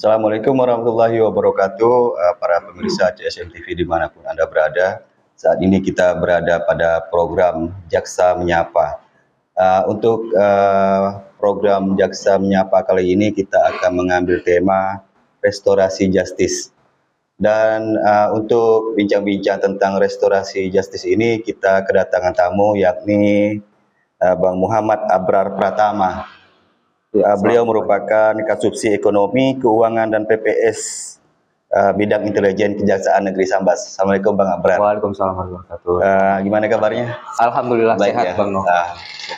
Assalamualaikum warahmatullahi wabarakatuh, para pemirsa CSM TV dimanapun Anda berada. Saat ini kita berada pada program Jaksa Menyapa. Untuk program Jaksa Menyapa kali ini kita akan mengambil tema restorasi justice. Dan untuk bincang-bincang tentang restorasi justice ini kita kedatangan tamu yakni Bang Muhammad Abrar Pratama. Beliau merupakan Kasubsi Ekonomi, Keuangan, dan PPS bidang intelijen Kejaksaan Negeri Sambas. Assalamualaikum Bang Abrar. Waalaikumsalam warahmatullahi wabarakatuh. Gimana kabarnya? Alhamdulillah Baik, sehat ya? Bang Nov.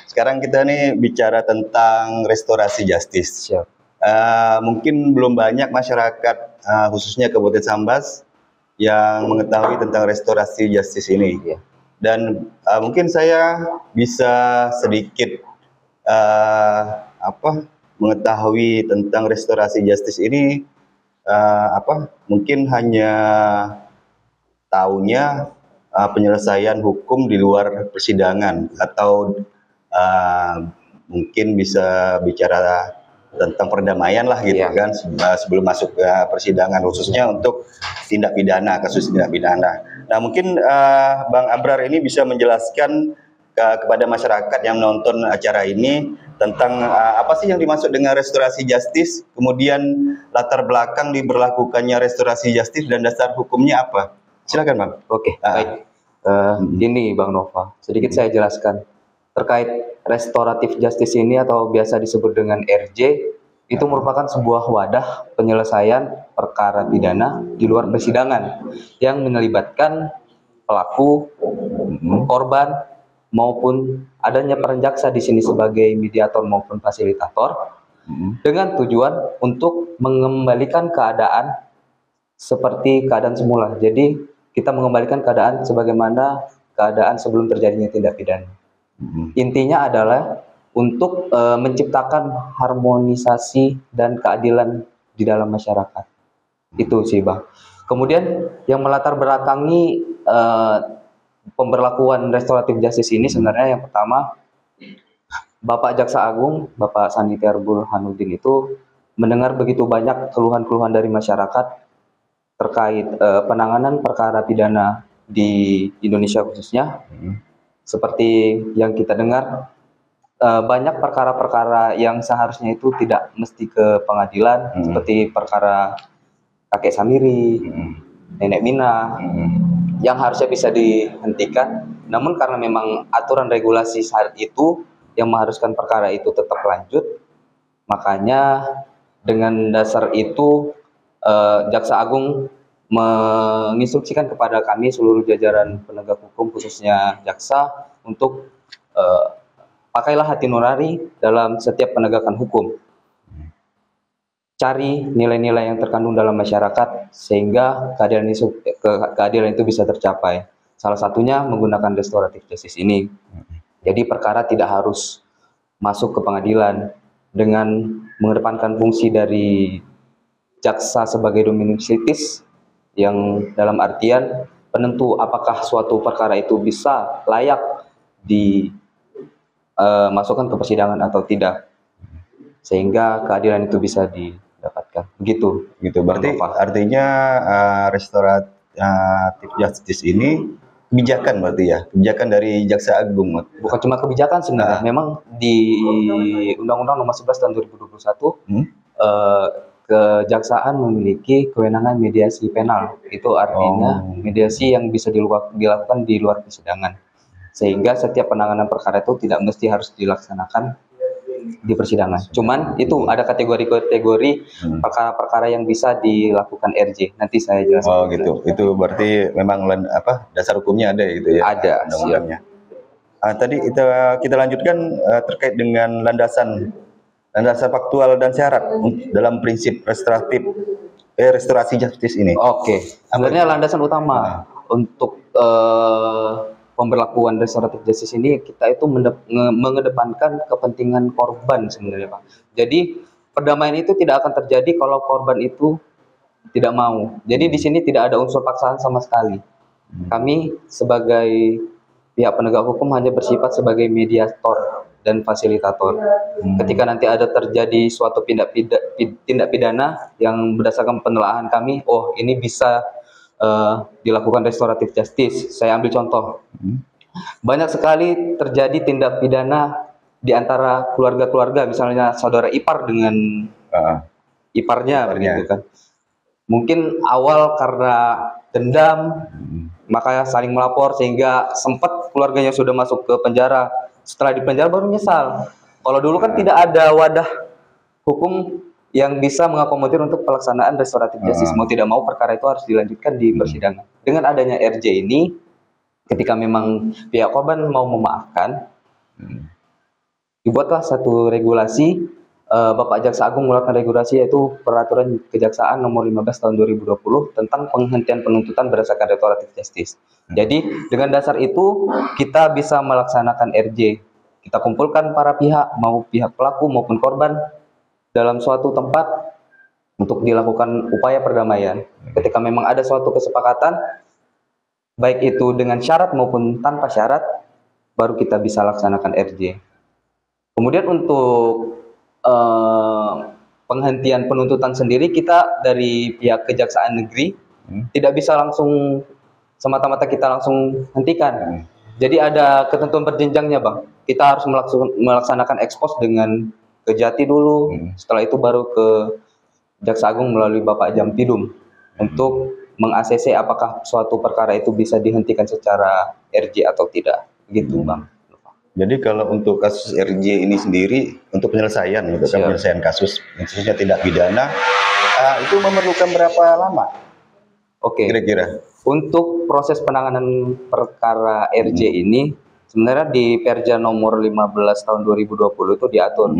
Sekarang kita nih bicara tentang restorasi justice. Siap. Mungkin belum banyak masyarakat, khususnya Kabupaten Sambas, yang mengetahui tentang restorasi justice ini. Iya. Dan mungkin saya bisa sedikit mengetahui tentang restorasi justice ini, mungkin hanya tahunya penyelesaian hukum di luar persidangan, atau mungkin bisa bicara tentang perdamaian lah gitu. Iya. Kan sebelum masuk ke persidangan, khususnya untuk tindak pidana, kasus tindak pidana. Nah, mungkin Bang Abrar ini bisa menjelaskan kepada masyarakat yang menonton acara ini tentang apa sih yang dimaksud dengan restorasi justice, kemudian latar belakang diberlakukannya restorasi justice dan dasar hukumnya apa. Silakan Bang. Oke, baik. Ini Bang Nova, sedikit saya jelaskan terkait restoratif justice ini atau biasa disebut dengan RJ. Itu merupakan sebuah wadah penyelesaian perkara pidana di luar persidangan yang melibatkan pelaku, korban, maupun adanya peran jaksa di sini sebagai mediator maupun fasilitator, dengan tujuan untuk mengembalikan keadaan seperti keadaan semula. Jadi kita mengembalikan keadaan sebagaimana keadaan sebelum terjadinya tindak pidana. Intinya adalah untuk menciptakan harmonisasi dan keadilan di dalam masyarakat. Itu sih Bang. Kemudian yang melatar belakangi pemberlakuan restoratif justice ini sebenarnya yang pertama, Bapak Jaksa Agung, Bapak Sanitiar Burhanuddin itu mendengar begitu banyak keluhan-keluhan dari masyarakat terkait penanganan perkara pidana di Indonesia khususnya. Seperti yang kita dengar, banyak perkara-perkara yang seharusnya itu tidak mesti ke pengadilan, seperti perkara kakek Samiri, nenek Mina, yang harusnya bisa dihentikan, namun karena memang aturan regulasi saat itu yang mengharuskan perkara itu tetap lanjut, makanya dengan dasar itu Jaksa Agung menginstruksikan kepada kami seluruh jajaran penegak hukum khususnya jaksa untuk pakailah hati nurani dalam setiap penegakan hukum. Cari nilai-nilai yang terkandung dalam masyarakat sehingga keadilan itu bisa tercapai. Salah satunya menggunakan restoratif justice ini. Jadi perkara tidak harus masuk ke pengadilan, dengan mengedepankan fungsi dari jaksa sebagai dominus litis, yang dalam artian penentu apakah suatu perkara itu bisa layak dimasukkan ke persidangan atau tidak, sehingga keadilan itu bisa didapatkan. Begitu. Berarti artinya restoratif justice ini kebijakan, berarti ya, kebijakan dari Jaksa Agung. Bukan cuma kebijakan sebenarnya, memang di Undang-Undang Nomor 11 tahun 2021 kejaksaan memiliki kewenangan mediasi penal. Itu artinya mediasi yang bisa dilakukan di luar persidangan, sehingga setiap penanganan perkara itu tidak mesti harus dilaksanakan di persidangan. Cuman itu ada kategori-kategori perkara-perkara yang bisa dilakukan RJ. Nanti saya jelaskan. Oh gitu. Itu berarti memang dasar hukumnya ada itu ya? Ada. Undang-undangnya. Tadi kita lanjutkan terkait dengan landasan faktual dan syarat dalam prinsip restorasi justice ini. Oke. Sebenarnya landasan utama untuk pemberlakuan restoratif justice ini, kita itu mengedepankan kepentingan korban sebenarnya Pak. Jadi perdamaian itu tidak akan terjadi kalau korban itu tidak mau. Jadi di sini tidak ada unsur paksaan sama sekali. Kami sebagai pihak penegak hukum hanya bersifat sebagai mediator dan fasilitator. Ketika nanti ada terjadi suatu tindak pidana yang berdasarkan penelaahan kami, oh ini bisa dilakukan restoratif justice. Saya ambil contoh. Banyak sekali terjadi tindak pidana di antara keluarga-keluarga, misalnya saudara ipar dengan iparnya, begitu kan. Mungkin awal karena dendam, maka saling melapor sehingga sempat keluarganya sudah masuk ke penjara. Setelah di penjara baru menyesal. Kalau dulu kan tidak ada wadah hukum yang bisa mengakomodir untuk pelaksanaan restoratif justice. Mau tidak mau perkara itu harus dilanjutkan di persidangan. Dengan adanya RJ ini, ketika memang pihak korban mau memaafkan, dibuatlah satu regulasi. Bapak Jaksa Agung mengeluarkan regulasi, yaitu Peraturan Kejaksaan Nomor 15 Tahun 2020 tentang penghentian penuntutan berdasarkan restoratif justice. Jadi dengan dasar itu kita bisa melaksanakan RJ. Kita kumpulkan para pihak, mau pihak pelaku maupun korban, dalam suatu tempat untuk dilakukan upaya perdamaian. Ketika memang ada suatu kesepakatan, baik itu dengan syarat maupun tanpa syarat, baru kita bisa laksanakan RJ. Kemudian untuk penghentian penuntutan sendiri, kita dari pihak Kejaksaan Negeri tidak bisa langsung semata-mata kita langsung hentikan. Jadi ada ketentuan berjenjangnya, Bang. Kita harus melaksanakan ekspos dengan ke Jati dulu, setelah itu baru ke Jaksa Agung melalui Bapak Jampidum untuk meng-ACC apakah suatu perkara itu bisa dihentikan secara RJ atau tidak, begitu, Bang. Jadi kalau untuk kasus RJ ini sendiri, untuk penyelesaian kasus, khususnya tindak pidana, itu memerlukan berapa lama? Oke. Kira-kira. Untuk proses penanganan perkara RJ ini, sebenarnya di Perja Nomor 15 Tahun 2020 itu diatur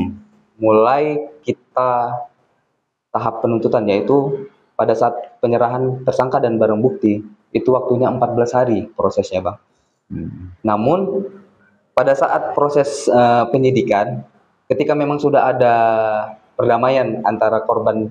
mulai kita tahap penuntutan, yaitu pada saat penyerahan tersangka dan barang bukti, itu waktunya 14 hari prosesnya, Bang. Namun pada saat proses penyidikan, ketika memang sudah ada perdamaian antara korban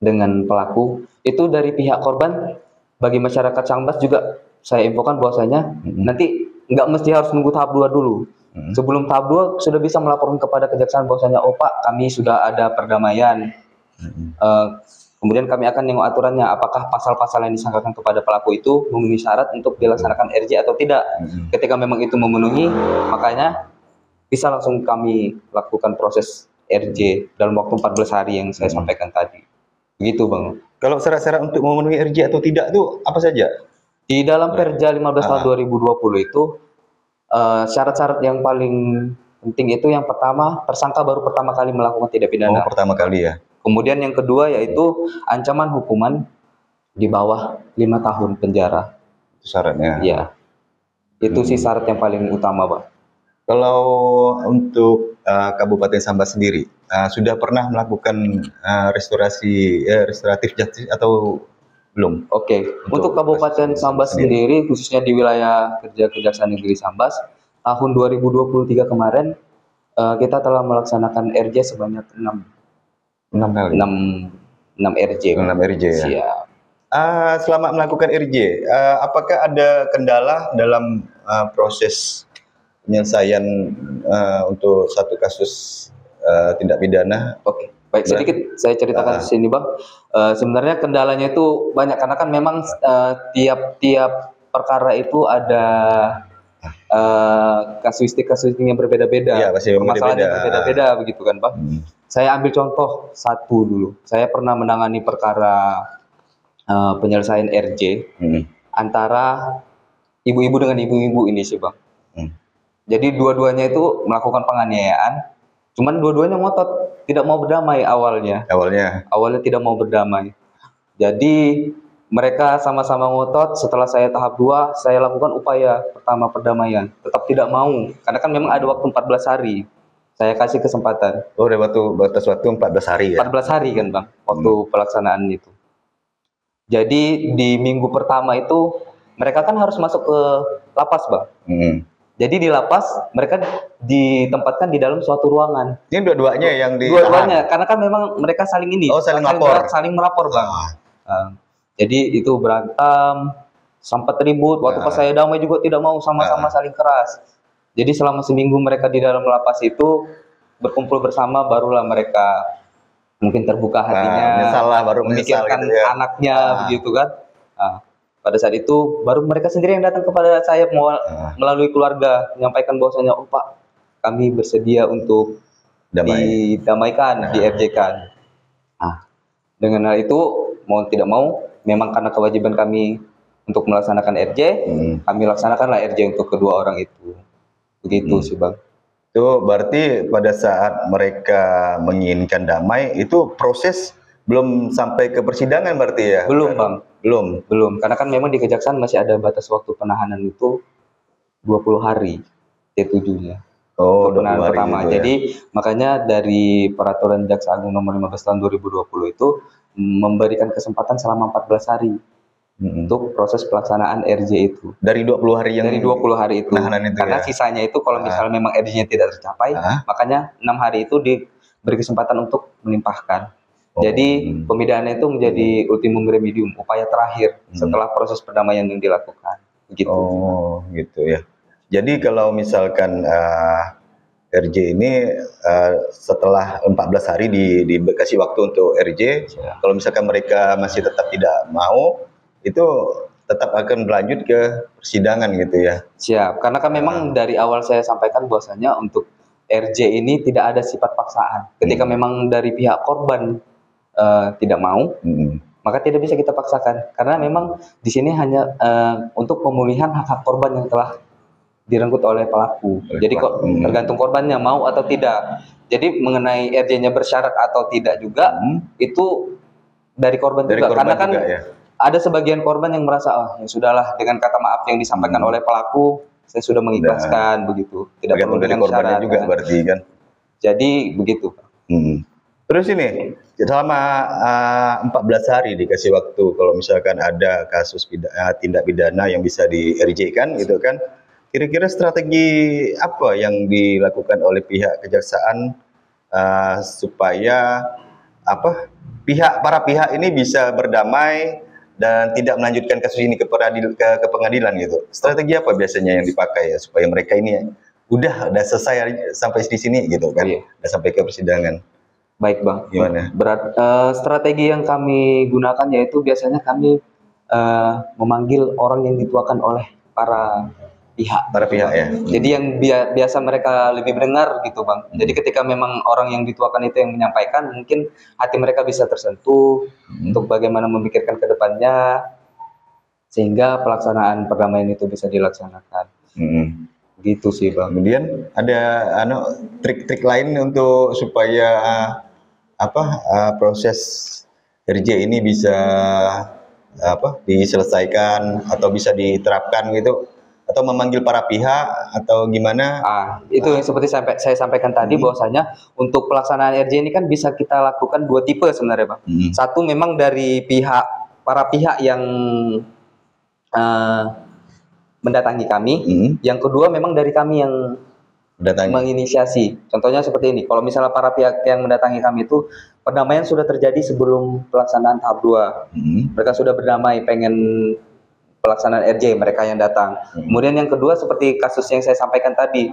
dengan pelaku, itu dari pihak korban, bagi masyarakat Sambas juga saya infokan bahwasanya nanti nggak mesti harus nunggu tahap 2 dulu. Sebelum tahap 2 sudah bisa melaporkan kepada kejaksaan bahwasanya, oh Pak, kami sudah ada perdamaian. Kemudian kami akan nengok aturannya, apakah pasal-pasal yang disangkakan kepada pelaku itu memenuhi syarat untuk dilaksanakan RJ atau tidak. Ketika memang itu memenuhi, makanya bisa langsung kami lakukan proses RJ dalam waktu 14 hari yang saya sampaikan tadi. Begitu, Bang. Kalau syarat-syarat untuk memenuhi RJ atau tidak itu apa saja? Di dalam Perja 15 tahun 2020 itu syarat-syarat yang paling penting itu yang pertama, tersangka baru pertama kali melakukan tindak pidana. Oh, pertama kali ya. Kemudian yang kedua yaitu ancaman hukuman di bawah 5 tahun penjara. Itu syaratnya. Ya. Itu sih syarat yang paling utama, Bang. Kalau untuk Kabupaten Sambas sendiri, sudah pernah melakukan restoratif justice atau belum? Oke. Untuk Kabupaten Sambas sendiri, khususnya di wilayah kerja Kejaksaan Negeri Sambas, tahun 2023 kemarin kita telah melaksanakan RJ sebanyak 6 RJ. 6 RJ ya. Siap. Selama melakukan RJ, apakah ada kendala dalam proses penyelesaian untuk satu kasus tindak pidana? Oke, baik, sedikit saya ceritakan di sini, Bang. Sebenarnya kendalanya itu banyak karena kan memang tiap-tiap perkara itu ada kasuistik yang berbeda-beda, permasalahannya berbeda-beda, begitu kan, Bang. Saya ambil contoh satu dulu. Saya pernah menangani perkara penyelesaian RJ antara ibu-ibu dengan ibu-ibu ini sih, Bang. Jadi dua-duanya itu melakukan penganiayaan, cuman dua-duanya ngotot tidak mau berdamai awalnya. Awalnya tidak mau berdamai. Jadi mereka sama-sama ngotot. Setelah saya tahap 2, saya lakukan upaya pertama perdamaian, tetap tidak mau, karena kan memang ada waktu 14 hari. Saya kasih kesempatan. Oh, ada batas waktu 14 hari ya? 14 hari kan, Bang, waktu pelaksanaan itu. Jadi di minggu pertama itu mereka kan harus masuk ke lapas, Bang. Jadi di lapas mereka ditempatkan di dalam suatu ruangan. Ini dua-duanya yang dua-duanya, karena kan memang mereka saling ini. Oh, saling melapor, Bang. Jadi itu berantem, sempat ribut. Waktu pas saya damai juga tidak mau, sama-sama saling keras. Jadi selama seminggu mereka di dalam lapas itu berkumpul bersama, barulah mereka mungkin terbuka hatinya, menyesal lah, baru menyesal memikirkan gitu ya. anaknya begitu kan. Nah, pada saat itu baru mereka sendiri yang datang kepada saya melalui keluarga menyampaikan bahwasanya, oh Pak, kami bersedia untuk didamaikan, di-RJ-kan. Nah, dengan hal itu mau tidak mau, memang karena kewajiban kami untuk melaksanakan RJ, kami laksanakanlah RJ untuk kedua orang itu. Begitu sih Bang. Itu berarti pada saat mereka menginginkan damai, itu proses belum sampai ke persidangan berarti ya? Belum Bang. Belum. Karena kan memang di Kejaksaan masih ada batas waktu penahanan itu 20 hari T7-nya. Oh, untuk penahanan pertama. Gitu Jadi makanya dari peraturan Jaksa Agung nomor 15 tahun 2020 itu memberikan kesempatan selama 14 hari untuk proses pelaksanaan RJ itu. Dari 20 hari yang dari 20 hari itu. Itu karena sisanya itu kalau misalnya memang RJ-nya tidak tercapai, makanya 6 hari itu diberi kesempatan untuk melimpahkan. Jadi pemindahan itu menjadi ultimum remedium, upaya terakhir setelah proses perdamaian yang dilakukan. Begitu. Oh, gitu ya. Jadi kalau misalkan RJ ini setelah 14 hari dikasih waktu untuk RJ, kalau misalkan mereka masih tetap tidak mau, itu tetap akan berlanjut ke persidangan gitu ya. Siap, karena kan memang dari awal saya sampaikan bahwasanya untuk RJ ini tidak ada sifat paksaan. Ketika memang dari pihak korban tidak mau, maka tidak bisa kita paksakan. Karena memang di sini hanya untuk pemulihan hak-hak korban yang telah direnggut oleh pelaku. Jadi kok tergantung korbannya mau atau tidak. Jadi mengenai RJ-nya bersyarat atau tidak juga itu dari korban juga. Karena kan ada sebagian korban yang merasa, oh ya sudahlah, dengan kata maaf yang disampaikan oleh pelaku, saya sudah mengikhlaskan begitu. Tidak perlu dengan syarat juga berarti kan. Jadi begitu. Terus ini selama 14 hari dikasih waktu, kalau misalkan ada kasus tindak pidana yang bisa di RJ kan gitu kan. Kira-kira strategi apa yang dilakukan oleh pihak kejaksaan supaya para pihak ini bisa berdamai dan tidak melanjutkan kasus ini ke pengadilan gitu? Strategi apa biasanya yang dipakai ya supaya mereka ini udah selesai sampai di sini gitu kan? Udah sampai ke persidangan. Baik Bang. Gimana? Strategi yang kami gunakan yaitu biasanya kami memanggil orang yang dituakan oleh para pihak ya. Jadi yang biasa mereka lebih mendengar gitu Bang. Jadi ketika memang orang yang dituakan itu yang menyampaikan, mungkin hati mereka bisa tersentuh untuk bagaimana memikirkan ke depannya sehingga pelaksanaan perdamaian itu bisa dilaksanakan. Gitu sih Bang. Kemudian ada trik-trik lain untuk supaya proses RJ ini bisa diselesaikan atau bisa diterapkan gitu, atau memanggil para pihak atau gimana? Itu yang seperti saya sampaikan tadi, bahwasanya untuk pelaksanaan RJ ini kan bisa kita lakukan 2 tipe sebenarnya Bang. Satu memang dari para pihak yang mendatangi kami, yang kedua memang dari kami yang menginisiasi. Contohnya seperti ini, kalau misalnya para pihak yang mendatangi kami itu perdamaian sudah terjadi sebelum pelaksanaan tahap 2. Mereka sudah berdamai, pengen pelaksanaan RJ, mereka yang datang. Kemudian yang kedua seperti kasus yang saya sampaikan tadi,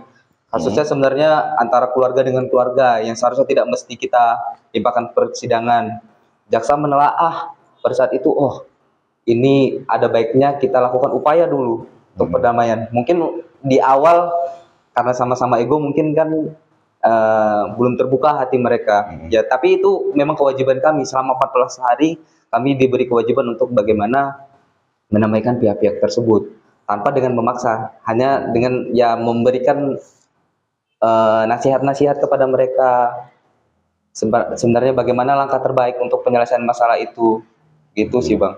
kasusnya sebenarnya antara keluarga dengan keluarga yang seharusnya tidak mesti kita limpahkan persidangan. Jaksa menelaah pada saat itu, oh ini ada baiknya kita lakukan upaya dulu untuk perdamaian. Mungkin di awal karena sama-sama ego mungkin kan belum terbuka hati mereka. Ya, tapi itu memang kewajiban kami selama 14 hari kami diberi kewajiban untuk bagaimana menamaikan pihak-pihak tersebut tanpa dengan memaksa, hanya dengan ya memberikan nasihat-nasihat kepada mereka sebenarnya bagaimana langkah terbaik untuk penyelesaian masalah itu. Gitu sih Bang.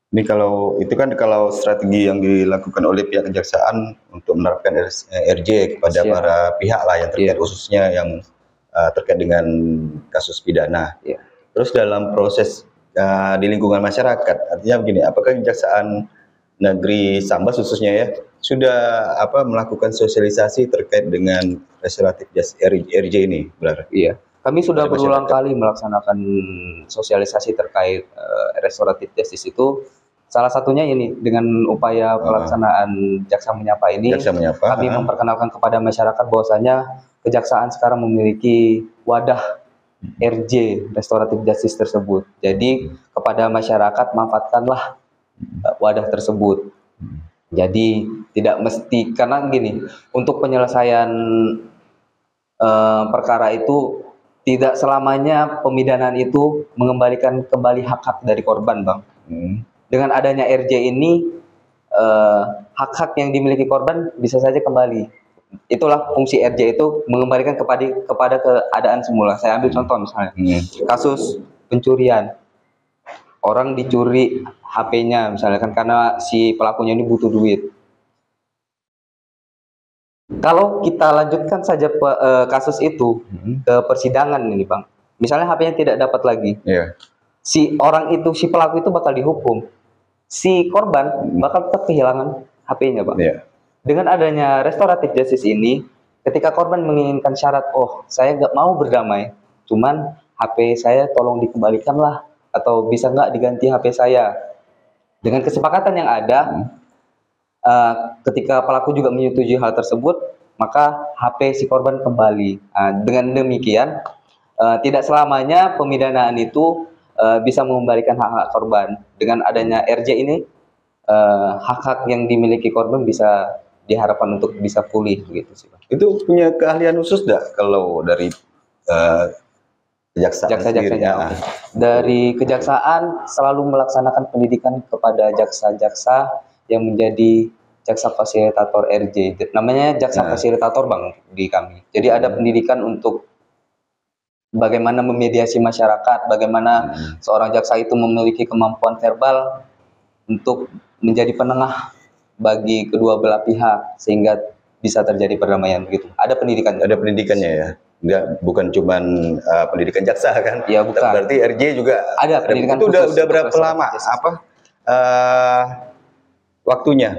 Ini kalau strategi yang dilakukan oleh pihak kejaksaan untuk menerapkan RJ kepada para pihak lah yang terkait, khususnya yang terkait dengan kasus pidana. Terus dalam proses di lingkungan masyarakat, artinya begini, apakah Kejaksaan Negeri Sambas khususnya ya sudah melakukan sosialisasi terkait dengan restoratif justice RJ ini, benar? Iya, kami sudah berulang kali melaksanakan sosialisasi terkait restoratif justice itu Salah satunya ini dengan upaya pelaksanaan Jaksa Menyapa ini, Jaksa Menyapa, kami memperkenalkan kepada masyarakat bahwasanya kejaksaan sekarang memiliki wadah RJ Restoratif Justice tersebut. Jadi kepada masyarakat manfaatkanlah wadah tersebut. Jadi tidak mesti, karena gini, untuk penyelesaian perkara itu tidak selamanya pemidanaan itu mengembalikan kembali hak-hak dari korban, Bang. Dengan adanya RJ ini, hak-hak yang dimiliki korban bisa saja kembali. Itulah fungsi RJ itu, mengembalikan kepada keadaan semula. Saya ambil contoh misalnya, kasus pencurian. Orang dicuri HP-nya misalnya kan, karena si pelakunya ini butuh duit. Kalau kita lanjutkan saja kasus itu ke persidangan ini, Bang. Misalnya HP-nya tidak dapat lagi. Si orang itu, si pelaku itu bakal dihukum. Si korban bakal tetap kehilangan HP-nya, Bang. Dengan adanya restoratif justice ini, ketika korban menginginkan syarat, oh saya nggak mau berdamai, cuman HP saya tolong dikembalikanlah, atau bisa nggak diganti HP saya. Dengan kesepakatan yang ada, ketika pelaku juga menyetujui hal tersebut, maka HP si korban kembali. Dengan demikian, tidak selamanya pemidanaan itu bisa mengembalikan hak-hak korban. Dengan adanya RJ ini, hak-hak yang dimiliki korban bisa diharapkan untuk bisa pulih, begitu sih, Bang. Itu punya keahlian khusus nggak kalau dari kejaksaan sendiri? Dari kejaksaan selalu melaksanakan pendidikan kepada jaksa-jaksa yang menjadi jaksa fasilitator RJ. Namanya jaksa fasilitator, Bang, di kami. Jadi ada pendidikan untuk bagaimana memediasi masyarakat, bagaimana seorang jaksa itu memiliki kemampuan verbal untuk menjadi penengah bagi kedua belah pihak sehingga bisa terjadi perdamaian, begitu. Ada pendidikannya. Ada pendidikannya ya. Enggak, bukan cuman pendidikan jaksa kan? Iya, bukan. Berarti RJ juga ada pendidikan. Itu udah berapa lama waktunya?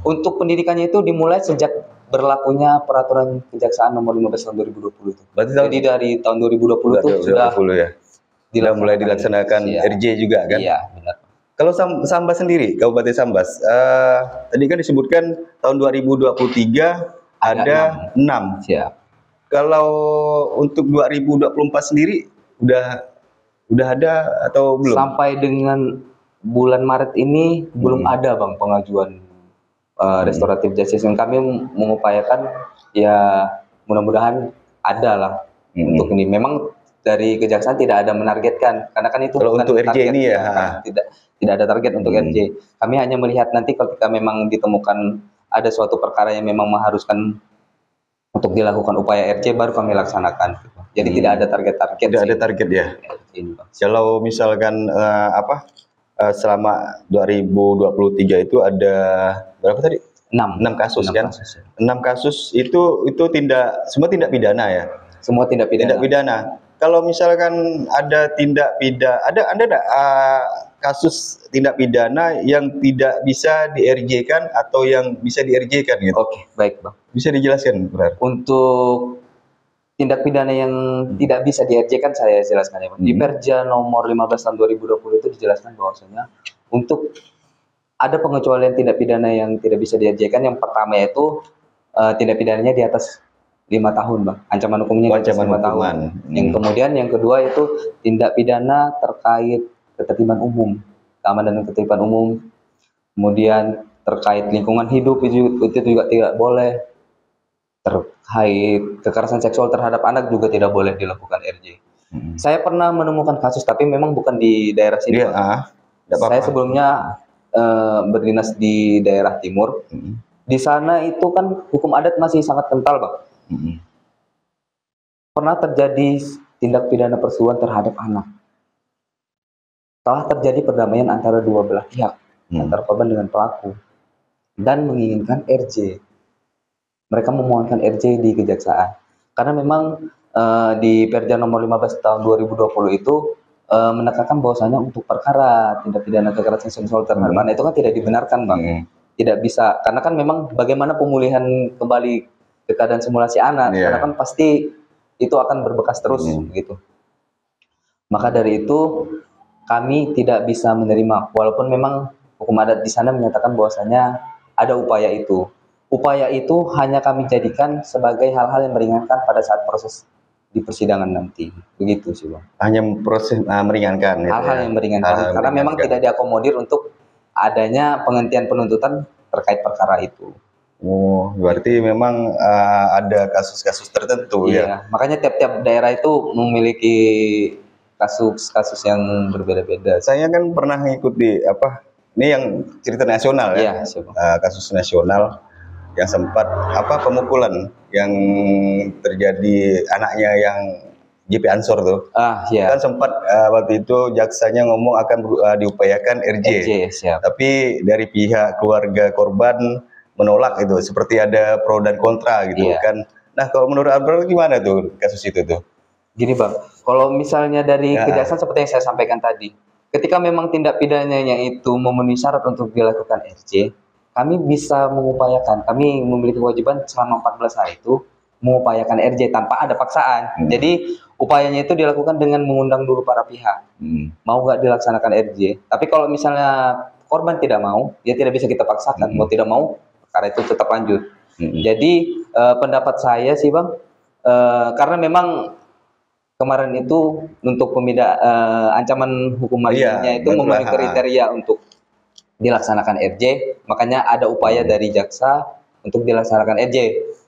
Untuk pendidikannya itu dimulai sejak berlakunya peraturan kejaksaan nomor 15 tahun 2020 itu. Jadi dari tahun 2020 itu sudah mulai dilaksanakan RJ juga kan? Iya, benar. Kalau Sambas sendiri, Kabupaten Sambas, tadi kan disebutkan tahun 2023 ada 6. Siap. Kalau untuk 2024 sendiri udah ada atau belum? Sampai dengan bulan Maret ini belum ada, Bang, pengajuan restoratif justice. Yang kami mengupayakan ya mudah-mudahan ada lah untuk ini. Memang dari kejaksaan tidak ada menargetkan, karena kan itu kalau bukan untuk RJ ini ya, tidak ada target untuk RJ. Kami hanya melihat nanti ketika memang ditemukan ada suatu perkara yang memang mengharuskan untuk dilakukan upaya RJ, baru kami laksanakan. Jadi tidak ada target-target. Tidak ada target ya. Kalau misalkan selama 2023 itu ada berapa tadi? 6 kasus kan? 6 kasus itu semua tindak pidana ya. Semua tindak pidana. Tindak pidana. Kalau misalkan ada tindak pidana, ada enggak kasus tindak pidana yang tidak bisa di-RJ-kan atau yang bisa di-RJ-kan gitu? Oke, baik, Bang. Bisa dijelaskan, Bro? Untuk tindak pidana yang tidak bisa di-RJ-kan saya jelaskan ya, Bang. Di Perja nomor 15 tahun 2020 itu dijelaskan bahwasanya untuk ada pengecualian tindak pidana yang tidak bisa di-RJ-kan. Yang pertama yaitu tindak pidananya di atas 5 tahun, Bang. Ancaman hukumnya di atas 5 tahun. Yang kemudian yang kedua itu tindak pidana terkait ketertiban umum, keamanan dan ketertiban umum. Kemudian terkait lingkungan hidup itu juga tidak boleh. Terkait kekerasan seksual terhadap anak juga tidak boleh dilakukan RJ. Saya pernah menemukan kasus, tapi memang bukan di daerah sini. Saya sebelumnya berdinas di daerah timur. Di sana itu kan hukum adat masih sangat kental, Bang. Pernah terjadi tindak pidana persetubuhan terhadap anak. Telah terjadi perdamaian antara dua belah pihak, antara korban dengan pelaku, dan menginginkan RJ. Mereka memohonkan RJ di kejaksaan. Karena memang di Perja nomor 15 tahun 2020 itu menekankan bahwasanya untuk perkara tindak pidana kekerasan seksual terhadap anak itu kan tidak dibenarkan, Bang. Tidak bisa, karena kan memang bagaimana pemulihan kembali ke keadaan simulasi anak, karena kan pasti itu akan berbekas terus gitu. Maka dari itu kami tidak bisa menerima, walaupun memang hukum adat di sana menyatakan bahwasanya ada upaya itu. Upaya itu hanya kami jadikan sebagai hal-hal yang meringankan pada saat proses di persidangan nanti. Begitu sih Bang. Hanya proses meringankan gitu Hal-hal ya. yang meringankan Hal-hal karena memang meringankan. tidak diakomodir untuk adanya penghentian penuntutan terkait perkara itu. Oh, berarti memang ada kasus-kasus tertentu ya. Iya, makanya tiap-tiap daerah itu memiliki kasus-kasus yang berbeda-beda. Saya kan pernah ngikuti ini yang cerita nasional ya. Iya, siapa? Kasus nasional yang sempat pemukulan yang terjadi anaknya yang JP Ansor tuh. Iya. Kan sempat waktu itu jaksanya ngomong akan diupayakan RJ. Siap. Tapi dari pihak keluarga korban menolak itu, seperti ada pro dan kontra gitu Iya. kan. Nah, kalau menurut Abrar gimana tuh kasus itu tuh? Gini Bang, kalau misalnya dari Ya. kejaksaan seperti yang saya sampaikan tadi, ketika memang tindak pidananya itu memenuhi syarat untuk dilakukan RJ, kami bisa mengupayakan, kami memiliki kewajiban selama 14 hari itu mengupayakan RJ tanpa ada paksaan. Jadi upayanya itu dilakukan dengan mengundang dulu para pihak. Mau nggak dilaksanakan RJ. Tapi kalau misalnya korban tidak mau, ya tidak bisa kita paksakan. Mau tidak mau, perkara itu tetap lanjut. Jadi pendapat saya sih Bang, karena memang kemarin itu untuk ancaman hukumannya itu memenuhi kriteria untuk dilaksanakan RJ, makanya ada upaya dari jaksa untuk dilaksanakan RJ.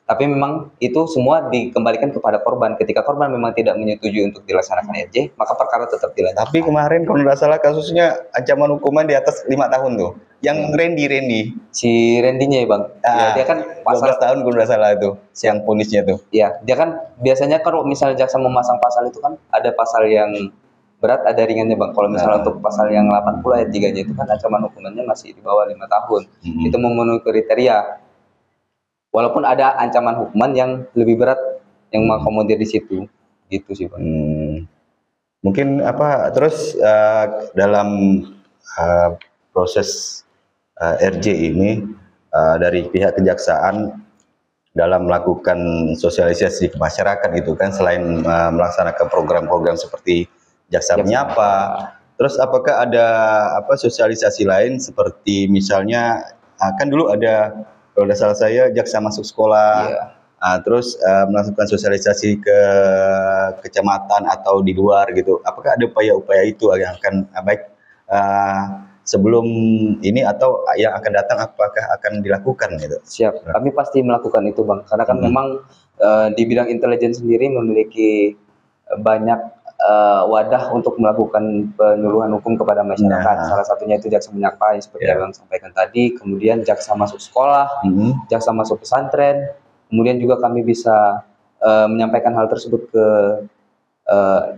Tapi memang itu semua dikembalikan kepada korban. Ketika korban memang tidak menyetujui untuk dilaksanakan RJ, maka perkara tetap dilanjutkan. Tapi kemarin kalau tidak salah kasusnya ancaman hukuman di atas 5 tahun tuh. Yang Randy. Si Randy-nya ya Bang. Ya, dia kan 12 tahun kalau tidak salah itu, yang ponisnya tuh. Ya, dia kan biasanya kalau misalnya jaksa memasang pasal itu kan ada pasal yang berat, ada ringannya Bang. Kalau misalnya untuk pasal yang 80 ayat 3-nya itu kan ancaman hukumannya masih di bawah 5 tahun. Itu memenuhi kriteria. Walaupun ada ancaman hukuman yang lebih berat yang mengakomodir di situ. Gitu sih Bang. Mungkin terus dalam proses RJ ini dari pihak kejaksaan dalam melakukan sosialisasi ke masyarakat gitu kan, selain melaksanakan program-program seperti Jaksa Menyapa, terus apakah ada sosialisasi lain seperti misalnya kan dulu ada, kalau tidak salah saya, Jaksa Masuk Sekolah, terus melakukan sosialisasi ke kecamatan atau di luar gitu. Apakah ada upaya-upaya itu yang akan baik sebelum ini atau yang akan datang, apakah akan dilakukan gitu? Siap, kami pasti melakukan itu Bang, karena kan memang di bidang intelijen sendiri memiliki banyak wadah untuk melakukan penyuluhan hukum kepada masyarakat. Salah satunya itu Jaksa Menyapa yang seperti yang sampaikan tadi, kemudian Jaksa Masuk Sekolah, Jaksa Masuk Pesantren, kemudian juga kami bisa menyampaikan hal tersebut ke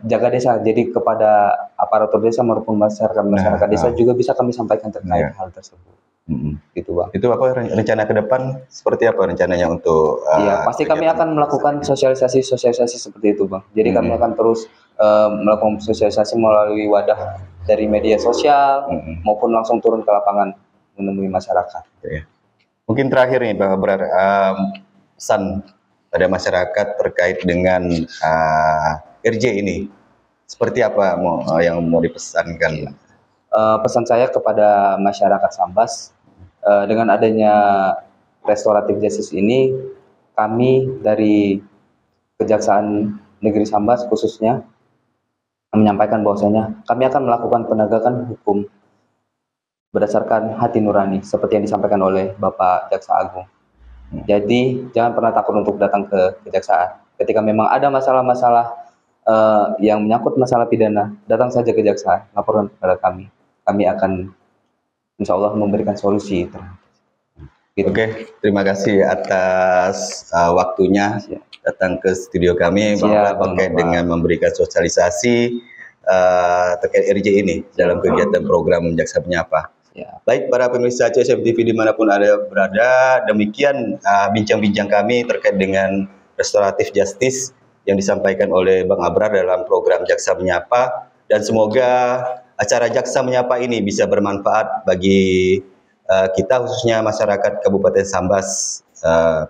jaga desa, jadi kepada aparatur desa maupun masyarakat desa juga bisa kami sampaikan terkait hal tersebut. Gitu Bang. Itu rencana ke depan seperti apa rencananya untuk? Iya, pasti kami akan melakukan sosialisasi seperti itu Bang. Jadi kami akan terus melakukan sosialisasi melalui wadah dari media sosial maupun langsung turun ke lapangan menemui masyarakat. Mungkin terakhir nih Bang Abrar, pesan pada masyarakat terkait dengan RJ ini, seperti apa yang mau dipesankan? Pesan saya kepada masyarakat Sambas, dengan adanya restoratif justice ini, kami dari Kejaksaan Negeri Sambas khususnya menyampaikan bahwasanya kami akan melakukan penegakan hukum berdasarkan hati nurani seperti yang disampaikan oleh Bapak Jaksa Agung. Jadi jangan pernah takut untuk datang ke kejaksaan. Ketika memang ada masalah-masalah yang menyangkut masalah pidana, datang saja ke kejaksaan, laporkan kepada kami. Kami akan insya Allah memberikan solusi. Gitu. Oke, terima kasih atas waktunya datang ke studio kami terkait dengan memberikan sosialisasi terkait RJ ini dalam kegiatan program Jaksa Menyapa. Baik para pemirsa CSM TV dimanapun Anda berada, demikian bincang-bincang kami terkait dengan restoratif justice yang disampaikan oleh Bang Abrar dalam program Jaksa Menyapa, dan semoga acara Jaksa Menyapa ini bisa bermanfaat bagi kita khususnya masyarakat Kabupaten Sambas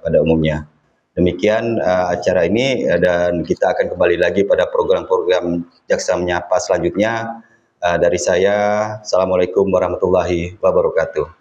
pada umumnya. Demikian acara ini, dan kita akan kembali lagi pada program-program Jaksa Menyapa selanjutnya. Dari saya, Assalamualaikum warahmatullahi wabarakatuh.